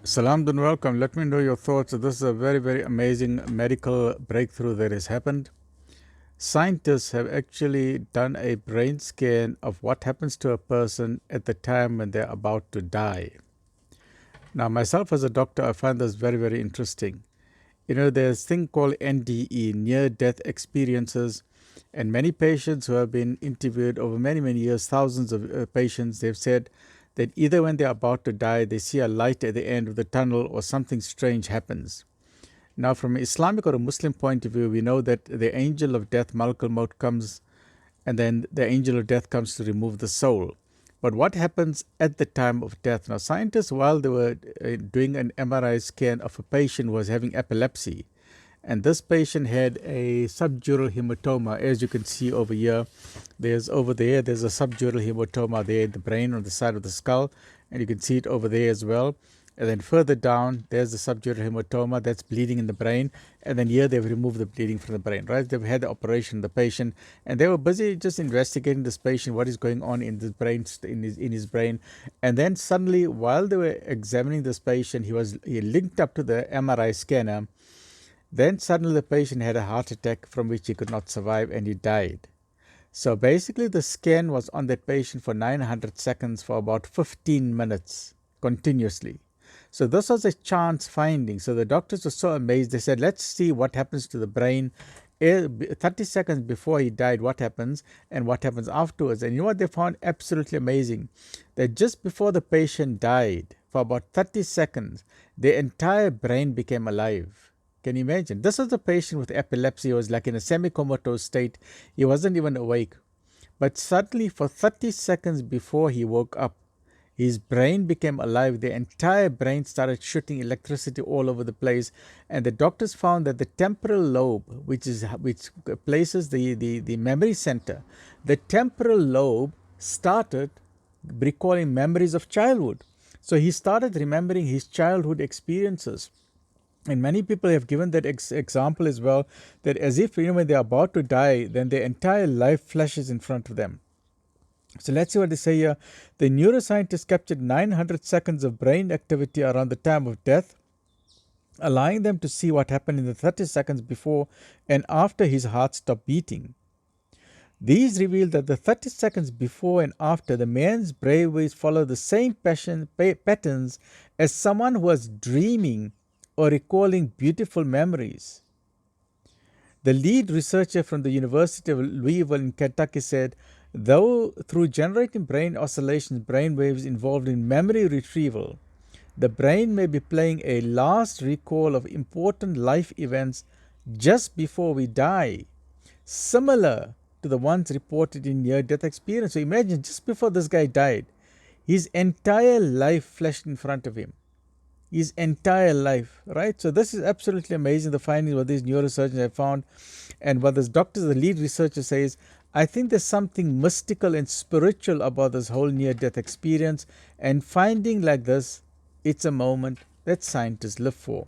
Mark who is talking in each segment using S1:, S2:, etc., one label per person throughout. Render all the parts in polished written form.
S1: Salam and welcome. Let me know your thoughts. This is a very, very amazing medical breakthrough that has happened. Scientists have actually done a brain scan of what happens to a person at the time when they're about to die. Now, myself as a doctor, I find this very, very interesting. There's a thing called NDE, near-death experiences, and many patients who have been interviewed over many, many years, thousands of patients, they've said that either when they're about to die, they see a light at the end of the tunnel or something strange happens. Now, from an Islamic or a Muslim point of view, we know that the angel of death, Malakul Maut, comes, and then the angel of death comes to remove the soul. But what happens at the time of death? Now, scientists, while they were doing an MRI scan of a patient who was having epilepsy, and this patient had a subdural hematoma, as you can see over here. There's a subdural hematoma there in the brain on the side of the skull, and you can see it over there as well. And then further down, there's the subdural hematoma that's bleeding in the brain. And then here they've removed the bleeding from the brain, right? They've had the operation, the patient, and they were busy just investigating this patient, what is going on in the brain, in his brain. And then suddenly, while they were examining this patient, he linked up to the MRI scanner. Then suddenly the patient had a heart attack from which he could not survive and he died. So basically the scan was on that patient for 900 seconds for about 15 minutes continuously. So this was a chance finding. So the doctors were so amazed. They said, let's see what happens to the brain 30 seconds before he died, what happens and what happens afterwards. And you know what they found absolutely amazing? That just before the patient died, for about 30 seconds, the entire brain became alive. Can you imagine? This was a patient with epilepsy. He was like in a semi-comatose state. He wasn't even awake. But suddenly, for 30 seconds before he woke up, his brain became alive. The entire brain started shooting electricity all over the place. And the doctors found that the temporal lobe, which places the memory center, the temporal lobe started recalling memories of childhood. So he started remembering his childhood experiences. And many people have given that example as well, that as if when they're about to die, then their entire life flashes in front of them. So let's see what they say here. The neuroscientists captured 900 seconds of brain activity around the time of death, allowing them to see what happened in the 30 seconds before and after his heart stopped beating. These revealed that the 30 seconds before and after, the man's brainwaves followed the same patterns as someone who was dreaming or recalling beautiful memories. The lead researcher from the University of Louisville in Kentucky said, though through generating brain oscillations, brain waves involved in memory retrieval, the brain may be playing a last recall of important life events just before we die, similar to the ones reported in near-death experience. So imagine, just before this guy died, his entire life flashed in front of him. His entire life, right? So this is absolutely amazing, the findings what these neurosurgeons have found. And what this doctor, the lead researcher, says, I think there's something mystical and spiritual about this whole near-death experience. And finding like this, it's a moment that scientists live for.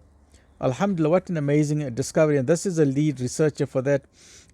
S1: Alhamdulillah, what an amazing discovery. And this is a lead researcher for that,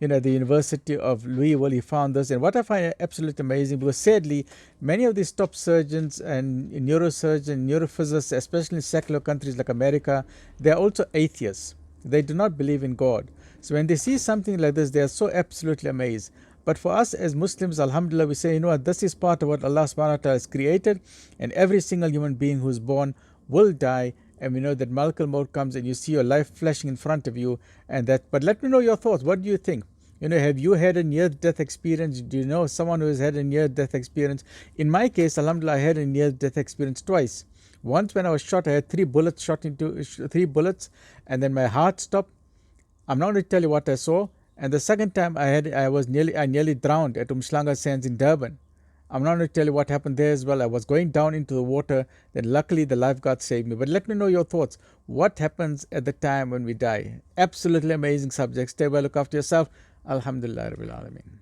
S1: the University of Louisville. He found this. And what I find absolutely amazing, because sadly, many of these top surgeons and neurosurgeons, neurophysicists, especially in secular countries like America, they're also atheists. They do not believe in God. So when they see something like this, they are so absolutely amazed. But for us as Muslims, alhamdulillah, we say, this is part of what Allah subhanahu wa ta'ala has created. And every single human being who is born will die. And we know that Malakul Maut comes and you see your life flashing in front of you. But let me know your thoughts. What do you think? Have you had a near-death experience? Do you know someone who has had a near-death experience? In my case, alhamdulillah, I had a near-death experience twice. Once when I was shot, I had three bullets, and then my heart stopped. I'm not going to tell you what I saw. And the second time I nearly drowned at Umhlanga Sands in Durban. I'm not going to tell you what happened there as well. I was going down into the water. Then luckily the lifeguard saved me. But let me know your thoughts. What happens at the time when we die? Absolutely amazing subject. Stay well, look after yourself. Alhamdulillah Rabbil Alameen.